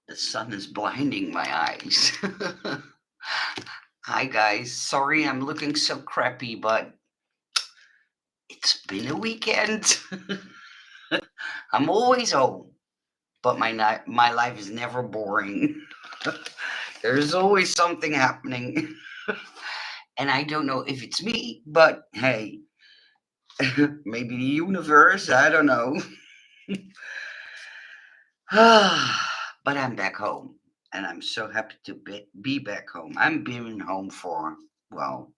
The sun is blinding my eyes. Hi, guys. Sorry I'm looking so crappy, but it's been a weekend. I'm always home, but my life is never boring. There's always something happening, and I don't know if it's me, but hey, maybe the universe. I don't know. But I'm back home, and I'm so happy to be back home. I'm been home for, well,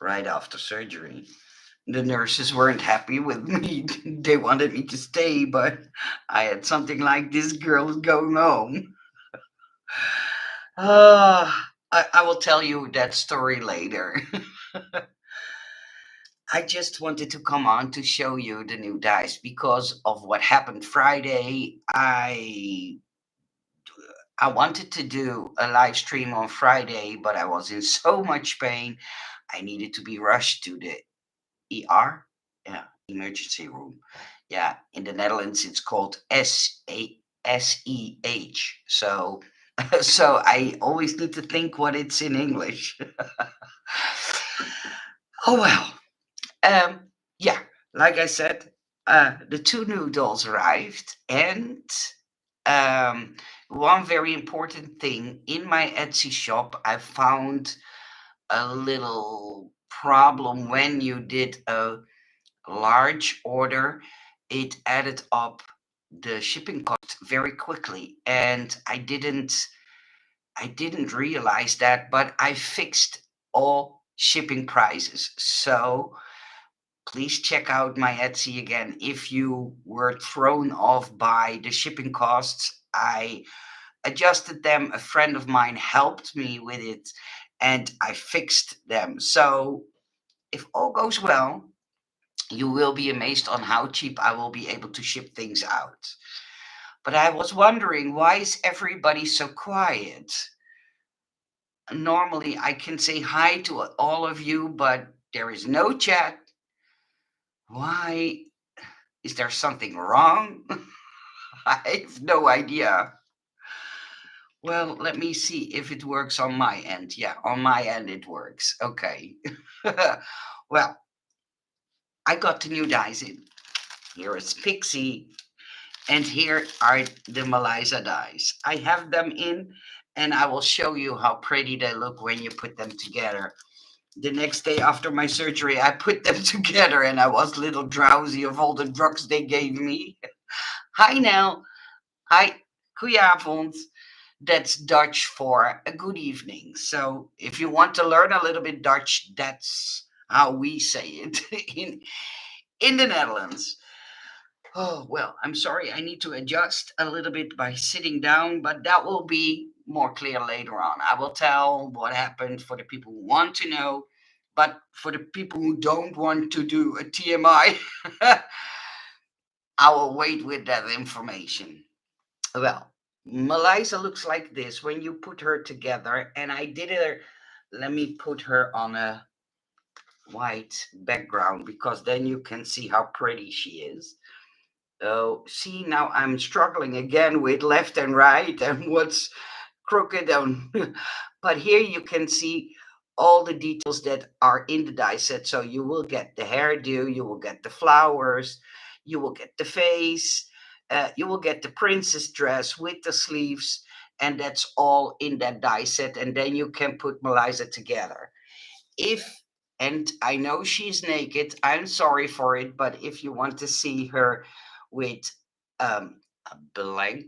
right after surgery. The nurses weren't happy with me. They wanted me to stay, but I had something like this girl going home. I will tell you that story later. I just wanted to come on to show you the new dice because of what happened Friday. I wanted to do a live stream on Friday, but I was in so much pain. I needed to be rushed to the ER, yeah, emergency room. Yeah, in the Netherlands it's called SEH. So so I always need to think what it's in English. Oh well. Um yeah, like I said, the two new dolls arrived, and um one very important thing in my Etsy shop, I found a little problem when you did a large order. It added up the shipping cost very quickly, and I didn't realize that, but I fixed all shipping prices. So please check out my Etsy again if you were thrown off by the shipping costs. I adjusted them. A friend of mine helped me with it, and I fixed them. So if all goes well, you will be amazed on how cheap I will be able to ship things out. But I was wondering, why is everybody so quiet? Normally, I can say hi to all of you, but there is no chat. Why? Is there something wrong? I have no idea. Well, let me see if it works on my end. Yeah, on my end it works. Okay. Well, I got the new dice in. Here is Pixie, and here are the Malaysia dies. I have them in, and I will show you how pretty they look when you put them together. The next day after my surgery, I put them together, and I was a little drowsy of all the drugs they gave me. Hi, Nell. Hi, goedenavond. That's Dutch for a good evening. So if you want to learn a little bit Dutch, that's how we say it in the Netherlands. Oh, well, I'm sorry, I need to adjust a little bit by sitting down, but that will be more clear later on. I will tell what happened for the people who want to know, but for the people who don't want to do a TMI, I will wait with that information. Well, Melissa looks like this when you put her together, and I did it. Let me put her on a white background because then you can see how pretty she is. Oh, see, now I'm struggling again with left and right and what's crooked. But here you can see all the details that are in the die set. So you will get the hairdo, you will get the flowers, you will get the face, you will get the princess dress with the sleeves, and that's all in that die set. And then you can put Melissa together. If and I know she's naked. I'm sorry for it, but if you want to see her with a blank,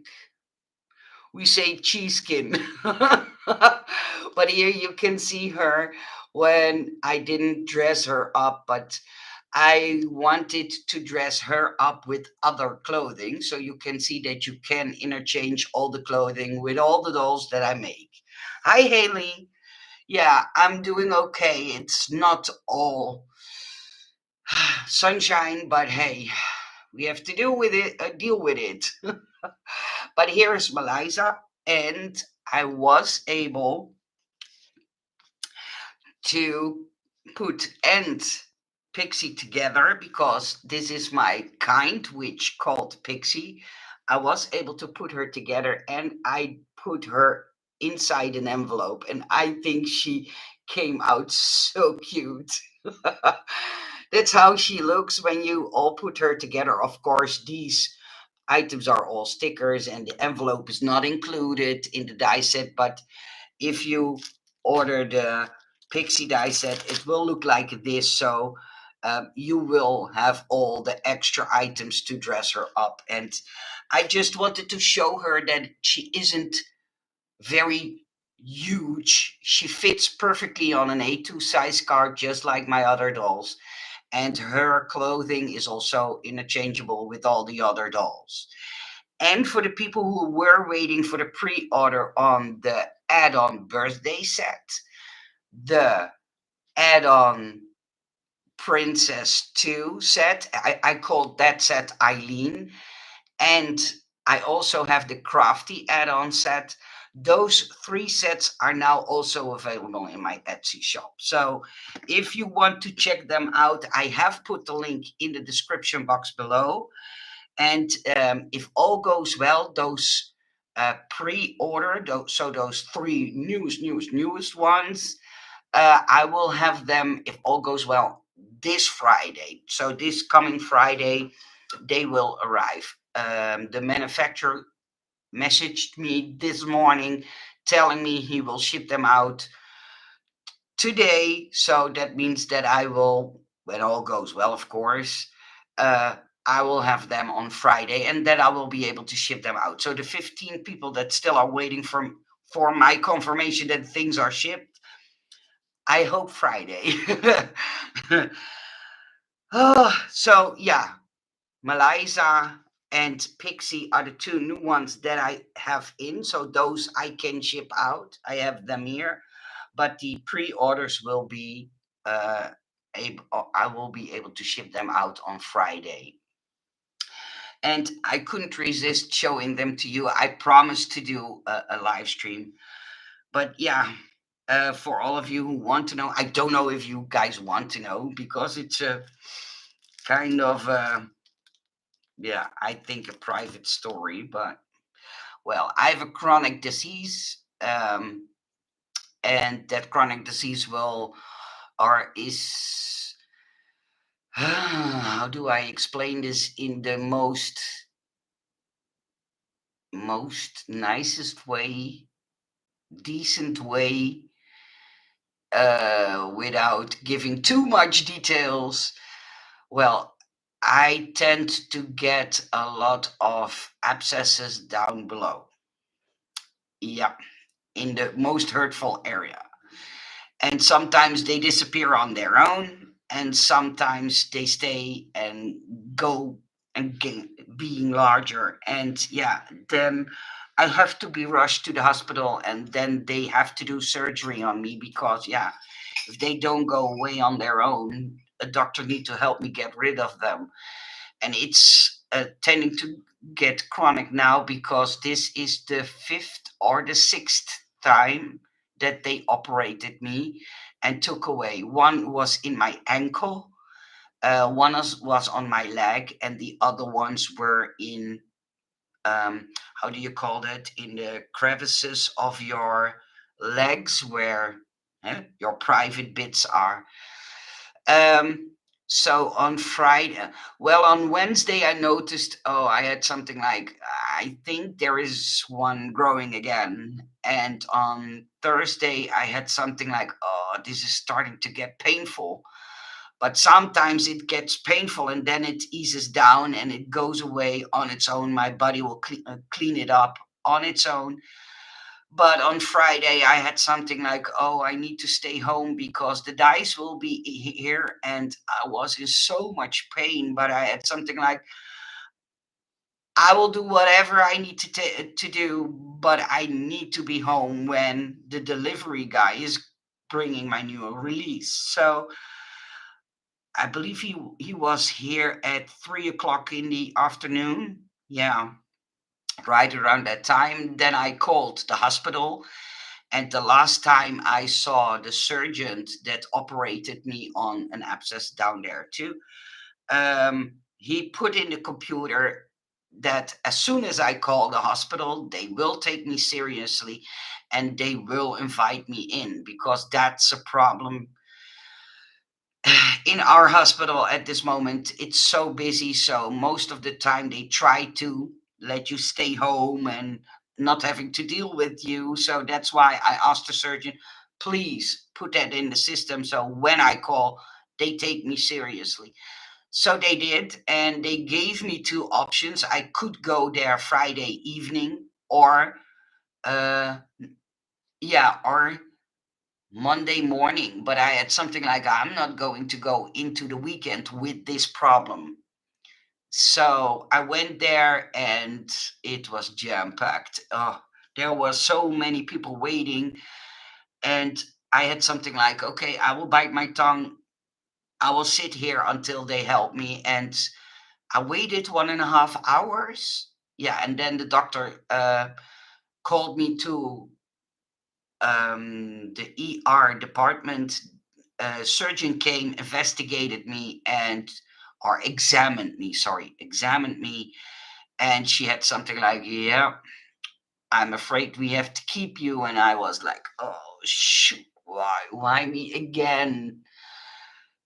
we say cheeseskin. But here you can see her when I didn't dress her up, but I wanted to dress her up with other clothing, so you can see that you can interchange all the clothing with all the dolls that I make. Hi, Haley. Yeah, I'm doing okay. It's not all sunshine, but hey, we have to deal with it. Deal with it. But here is Melissa, and I was able to put and Pixie together because this is my kind, which called Pixie. I was able to put her together, and I put her inside an envelope, and I think she came out so cute. That's how she looks when you all put her together. Of course, these items are all stickers, and the envelope is not included in the die set. But if you order the pixie die set, it will look like this. So you will have all the extra items to dress her up. And I just wanted to show her that she isn't very huge. She fits perfectly on an A2 size card, just like my other dolls. And her clothing is also interchangeable with all the other dolls. And for the people who were waiting for the pre order on the add on birthday set, the add on Princess 2 set, I called that set Eileen. And I also have the Crafty add on set. Those three sets are now also available in my Etsy shop. So if you want to check them out, I have put the link in the description box below. And if all goes well, those pre-order, so those three newest ones, I will have them, if all goes well, this Friday. So this coming Friday, they will arrive. The manufacturer messaged me this morning telling me he will ship them out today. So that means that I will, when all goes well, of course, uh, I will have them on Friday, and then I will be able to ship them out. So the 15 people that still are waiting for my confirmation that things are shipped, I hope Friday. So yeah, Malaysia and Pixie are the two new ones that I have in. So those I can ship out. I have them here, but the pre-orders will be I will be able to ship them out on Friday. And I couldn't resist showing them to you. I promised to do a live stream, but yeah. For all of you who want to know, I don't know if you guys want to know because it's a kind of yeah, I think a private story, but well, I have a chronic disease, and that chronic disease will or is how do I explain this in the most nicest way, decent way, without giving too much details? Well, I tend to get a lot of abscesses down below. Yeah, in the most hurtful area. And sometimes they disappear on their own, and sometimes they stay and go and being larger. And yeah, then I have to be rushed to the hospital, and then they have to do surgery on me because yeah, if they don't go away on their own, a doctor need to help me get rid of them. And it's tending to get chronic now because this is the fifth or the sixth time that they operated me and took away. One was in my ankle, one was on my leg, and the other ones were in how do you call that? In the crevices of your legs where your private bits are. Um, so on Friday, well, on Wednesday, I noticed, oh, I had something like, I think there is one growing again. And on Thursday, I had something like, oh, this is starting to get painful. But sometimes it gets painful and then it eases down and it goes away on its own. My body will clean it up on its own. But on Friday, I had something like, oh, I need to stay home because the dice will be here. And I was in so much pain, but I had something like, I will do whatever I need to do, but I need to be home when the delivery guy is bringing my new release. So I believe he was here at 3 o'clock in the afternoon. Yeah, right around that time. Then I called the hospital. And the last time I saw the surgeon that operated me on an abscess down there too, he put in the computer that as soon as I call the hospital, they will take me seriously and they will invite me in, because that's a problem in our hospital at this moment. It's so busy, so most of the time they try to let you stay home and not having to deal with you. So that's why I asked the surgeon, please put that in the system so when I call, they take me seriously. So they did, and they gave me two options. I could go there Friday evening, or uh yeah, or Monday morning. But I had something like, I'm not going to go into the weekend with this problem. So I went there and it was jam packed. Oh, there were so many people waiting, and I had something like, okay, I will bite my tongue. I will sit here until they help me. And I waited 1.5 hours. Yeah, and then the doctor called me to the ER department. Surgeon came, investigated me, and or examined me. Sorry, examined me, and she had something like, "Yeah, I'm afraid we have to keep you." And I was like, "Oh shoot, why me again?"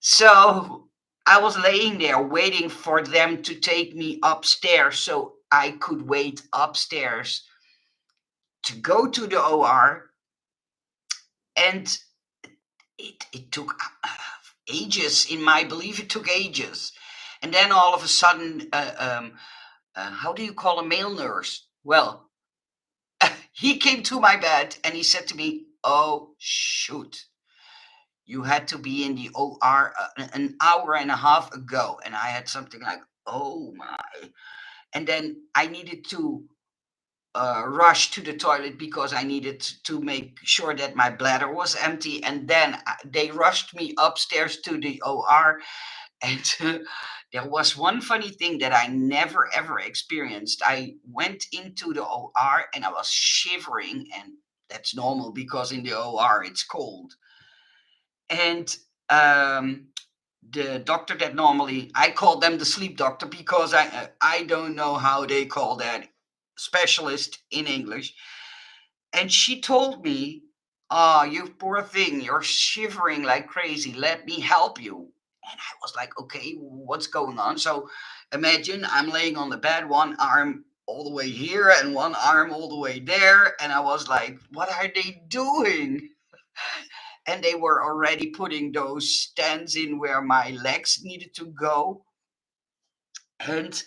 So I was laying there waiting for them to take me upstairs so I could wait upstairs to go to the OR. And it took ages. In my belief, it took ages. And then all of a sudden, how do you call a male nurse? Well, he came to my bed and he said to me, "Oh, shoot. You had to be in the OR an hour and a half ago." And I had something like, "Oh my." And then I needed to rush to the toilet because I needed to make sure that my bladder was empty. And then they rushed me upstairs to the OR. And there was one funny thing that I never ever experienced. I went into the OR and I was shivering, and that's normal because in the OR it's cold. And um, the doctor that normally I call them the sleep doctor because I don't know how they call that specialist in English. And she told me, "Oh, you poor thing, you're shivering like crazy. Let me help you." And I was like, "Okay, what's going on?" So imagine I'm laying on the bed, one arm all the way here and one arm all the way there. And I was like, "What are they doing?" And they were already putting those stands in where my legs needed to go. And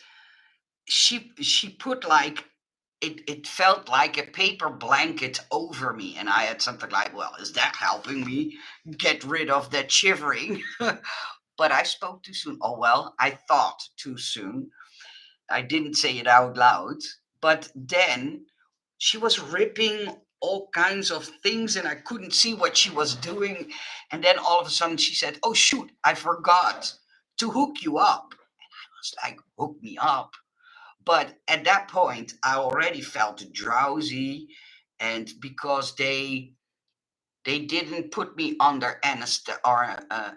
she put like, it felt like a paper blanket over me, and I had something like, well, is that helping me get rid of that shivering? But I spoke too soon. Oh well, I thought too soon. I didn't say it out loud. But then she was ripping all kinds of things and I couldn't see what she was doing. And then all of a sudden she said, "Oh shoot, I forgot to hook you up." I was like, "Hook me up?" But at that point, I already felt drowsy, and because they didn't put me under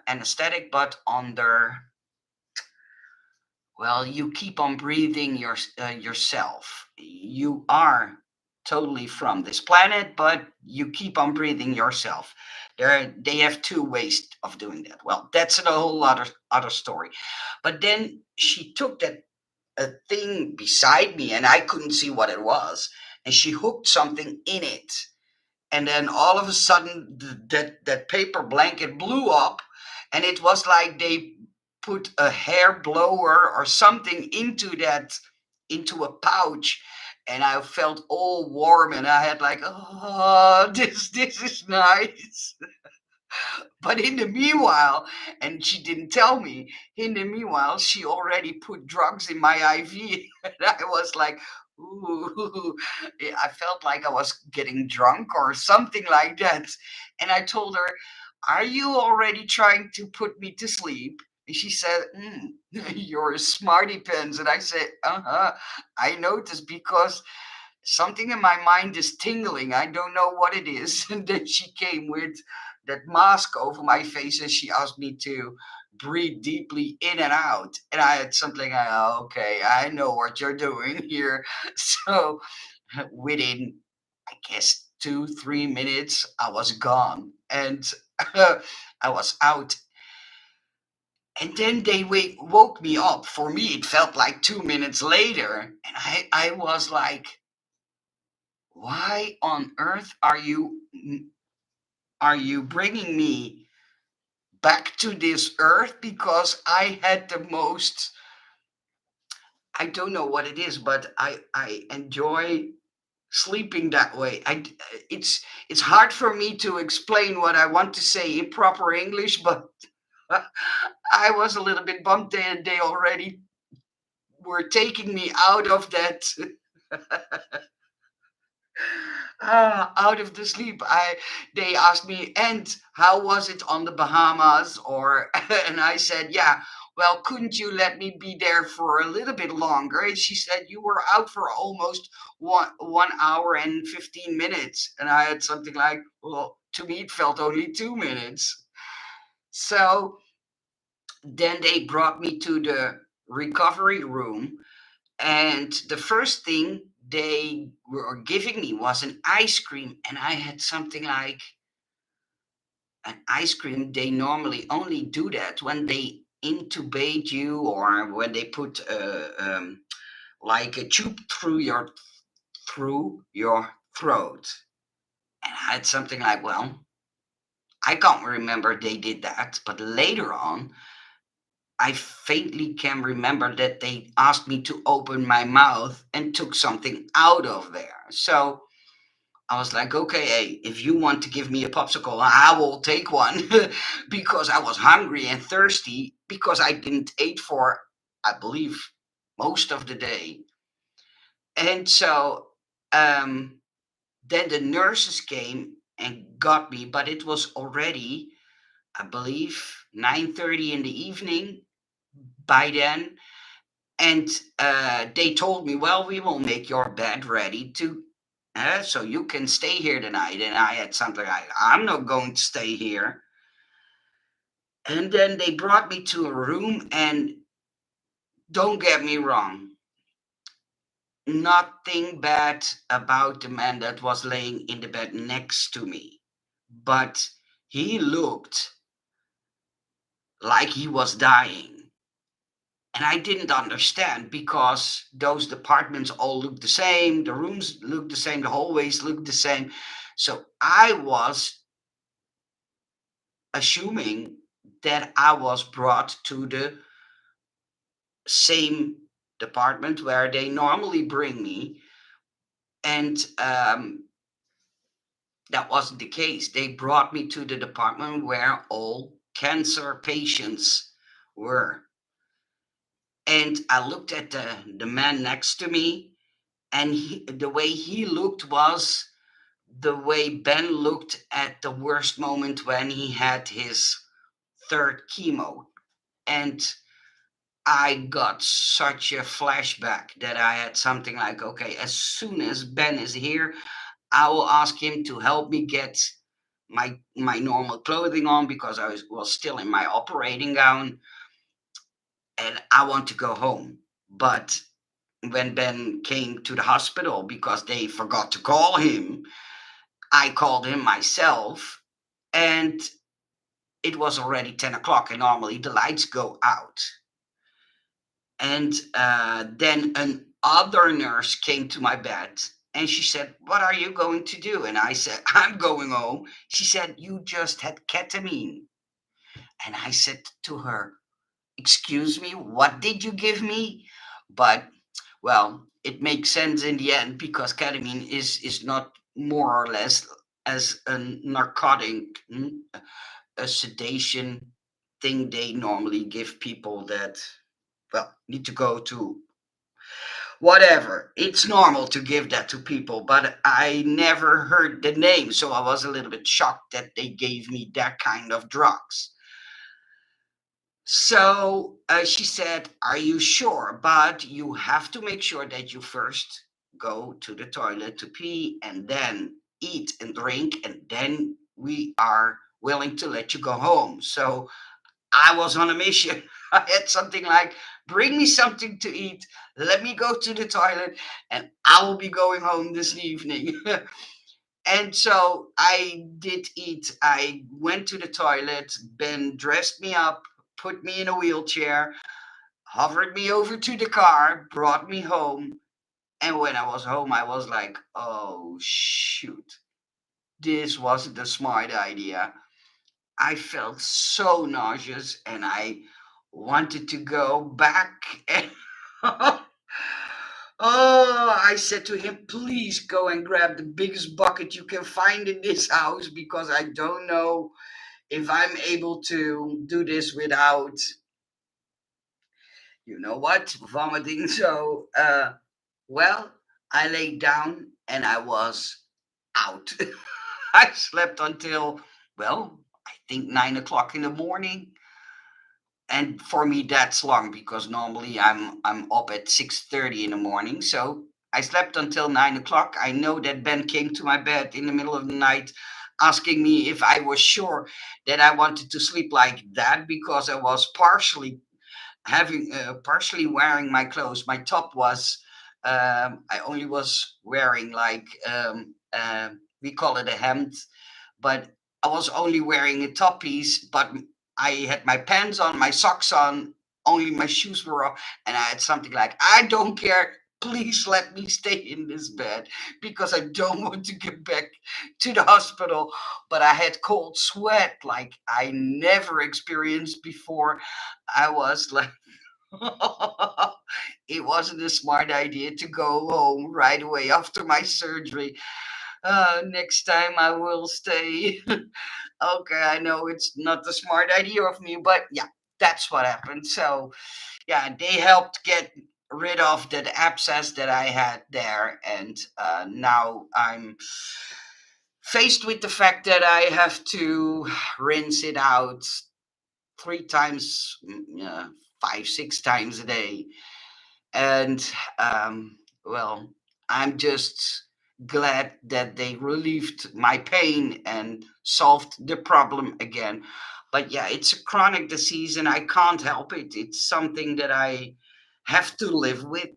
anesthetic, but under, well, you keep on breathing yourself. You are totally from this planet, but you keep on breathing yourself. They have two ways of doing that. Well, that's a whole other story. But then she took that a thing beside me and I couldn't see what it was. And she hooked something in it. And then all of a sudden, that paper blanket blew up. And it was like they put a hair blower or something into a pouch. And I felt all warm and I had like, oh, this is nice. But in the meanwhile, and she didn't tell me, in the meanwhile, she already put drugs in my IV. And I was like, ooh, I felt like I was getting drunk or something like that. And I told her, "Are you already trying to put me to sleep?" And she said, "You're a smarty pants." And I said, "Uh-huh. I noticed because something in my mind is tingling. I don't know what it is." And then she came with that mask over my face and she asked me to breathe deeply in and out. And I had something like, "Oh, okay, I know what you're doing here." So within, I guess, 2, 3 minutes, I was gone. And I was out. And then they woke me up. For me, it felt like 2 minutes later. And I was like, why on earth are you bringing me back to this earth? Because I had the most, I don't know what it is, but I enjoy sleeping that way. It's hard for me to explain what I want to say in proper English, but I was a little bit bummed they already were taking me out of that out of the sleep. They asked me, and how was it on the Bahamas? Or and I said, yeah. Well, couldn't you let me be there for a little bit longer? And she said, you were out for almost 1 hour and 15 minutes. And I had something like, well, to me it felt only 2 minutes. So then they brought me to the recovery room, and the first thing they were giving me was an ice cream. And I had something like, an ice cream, they normally only do that when they intubate you, or when they put like a tube through your throat. And I had something like, well, I can't remember they did that, but later on I faintly can remember that they asked me to open my mouth and took something out of there. So I was like, okay, hey, if you want to give me a popsicle, I will take one. Because I was hungry and thirsty, because I didn't eat for, I believe, most of the day. And so um, then the nurses came and got me, but it was already, I believe, 9:30 in the evening by then. And they told me, well, we will make your bed ready to, so you can stay here tonight. And I had something like, I'm not going to stay here. And then they brought me to a room, and don't get me wrong, nothing bad about the man that was laying in the bed next to me. But he looked like he was dying. And I didn't understand, because those departments all look the same, the rooms look the same, the hallways look the same. So I was assuming that I was brought to the same department where they normally bring me. And that wasn't the case. They brought me to the department where all cancer patients were. And I looked at the man next to me, and the way he looked was the way Ben looked at the worst moment when he had his third chemo. And I got such a flashback that I had something like, okay, as soon as Ben is here, I will ask him to help me get my normal clothing on, because I was still in my operating gown, and I want to go home. But when Ben came to the hospital, because they forgot to call him, I called him myself, and it was already 10 o'clock, and normally the lights go out. And then another nurse came to my bed, and she said, what are you going to do? And I said, I'm going home. She said, you just had ketamine. And I said to her, excuse me, what did you give me? But, well, it makes sense in the end, because ketamine is not more or less as a narcotic, a sedation thing they normally give people that, well, need to go to whatever. It's normal to give that to people, but I never heard the name, so I was a little bit shocked that they gave me that kind of drugs. So she said, are you sure? But you have to make sure that you first go to the toilet to pee, and then eat and drink, and then we are willing to let you go home. So I was on a mission. I had something like, bring me something to eat, let me go to the toilet, and I will be going home this evening. And so I did eat. I went to the toilet, Ben dressed me up, put me in a wheelchair, hovered me over to the car, brought me home. And when I was home, I was like, oh, shoot, this wasn't a smart idea. I felt so nauseous and I wanted to go back. And oh, I said to him, please go and grab the biggest bucket you can find in this house because I don't know if I'm able to do this without, you know what, vomiting. So, well, I laid down and I was out. I slept until, well, I think 9 o'clock in the morning. And for me, that's long because normally I'm up at 6:30 in the morning. So I slept until 9 o'clock. I know that Ben came to my bed in the middle of the night asking me if I was sure that I wanted to sleep like that because I was partially wearing my clothes. My top was I only was wearing like we call it a hemd, but I was only wearing a top piece. But I had my pants on, my socks on, only my shoes were off, and I had something like, "I don't care. Please let me stay in this bed because I don't want to get back to the hospital." But I had cold sweat like I never experienced before. I was like, it wasn't a smart idea to go home right away after my surgery. Next time I will stay. Okay, I know it's not the smart idea of me, but yeah, that's what happened. So, yeah, they helped get rid of that abscess that I had there, and now I'm faced with the fact that I have to rinse it out 3 times, 5, 6 times a day. And well, I'm just glad that they relieved my pain and solved the problem again. But yeah, it's a chronic disease and I can't help it. It's something that I have to live with,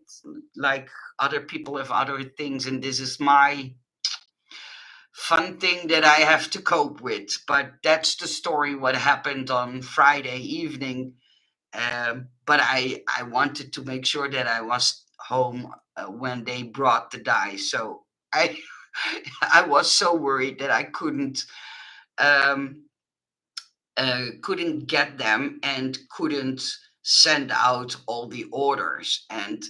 like other people have other things, and this is my fun thing that I have to cope with. But that's the story what happened on Friday evening. But I wanted to make sure that I was home when they brought the dice. So I I was so worried that I um, couldn't get them and couldn't send out all the orders, and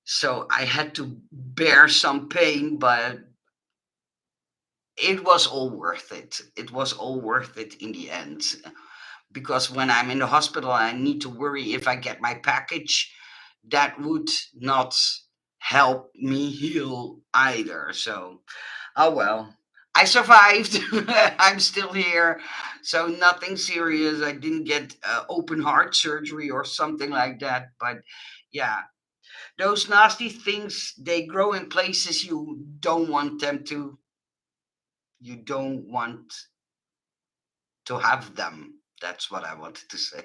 so I had to bear some pain, but it was all worth it. It was all worth it in the end because when I'm in the hospital, I need to worry if I get my package. That would not help me heal either. So, oh well. I survived. I'm still here. So, nothing serious. I didn't get open heart surgery or something like that. But yeah, those nasty things, they grow in places you don't want them to. You don't want to have them. That's what I wanted to say.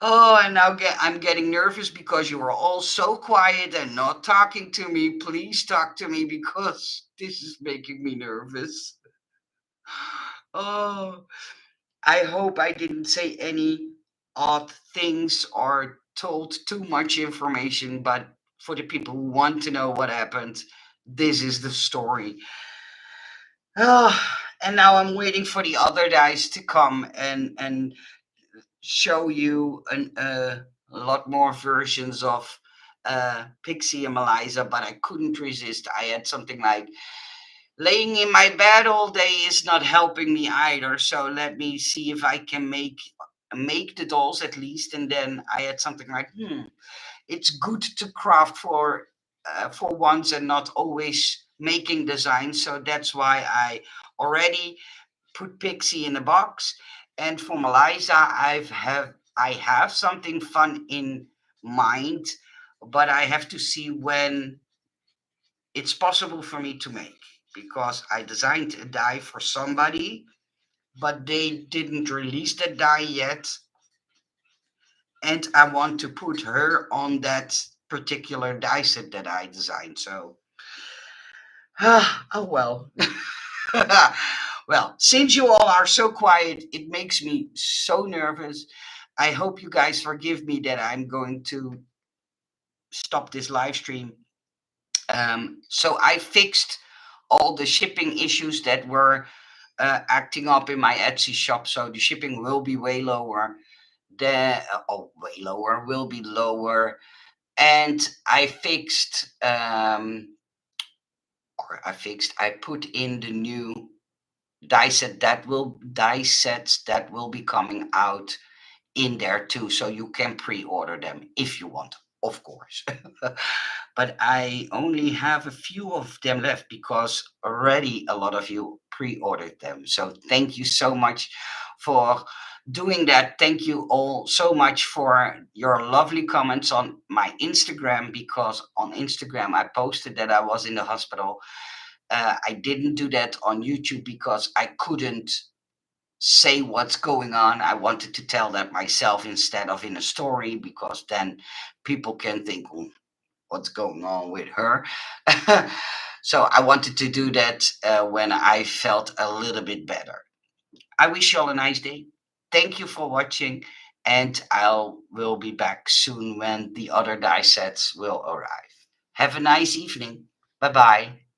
Oh, and now I'm getting nervous because you are all so quiet and not talking to me. Please talk to me because this is making me nervous. Oh, I hope I didn't say any odd things or told too much information, but for the people who want to know what happened, this is the story. Oh, and now I'm waiting for the other guys to come and show you a lot more versions of Pixie and Melissa, but I couldn't resist. I had something like, laying in my bed all day is not helping me either. So let me see if I can make the dolls at least. And then I had something like, it's good to craft for once and not always making designs. So that's why I already put Pixie in a box. And for Melissa, I have something fun in mind, but I have to see when it's possible for me to make because I designed a die for somebody, but they didn't release the die yet. And I want to put her on that particular die set that I designed. So, oh well. Well, since you all are so quiet, it makes me so nervous. I hope you guys forgive me that I'm going to stop this live stream. So I fixed all the shipping issues that were acting up in my Etsy shop. So the shipping will be way lower. Way lower, will be lower. And I put in the new die sets that will be coming out in there too, so you can pre-order them if you want, of course. But I only have a few of them left because already a lot of you pre-ordered them. So thank you so much for doing that. Thank you all so much for your lovely comments on my Instagram, because on Instagram I posted that I was in the hospital. I didn't do that on YouTube because I couldn't say what's going on. I wanted to tell that myself instead of in a story, because then people can think, "Oh, what's going on with her?" So I wanted to do that when I felt a little bit better. I wish you all a nice day. Thank you for watching, and will be back soon when the other die sets will arrive. Have a nice evening. Bye bye.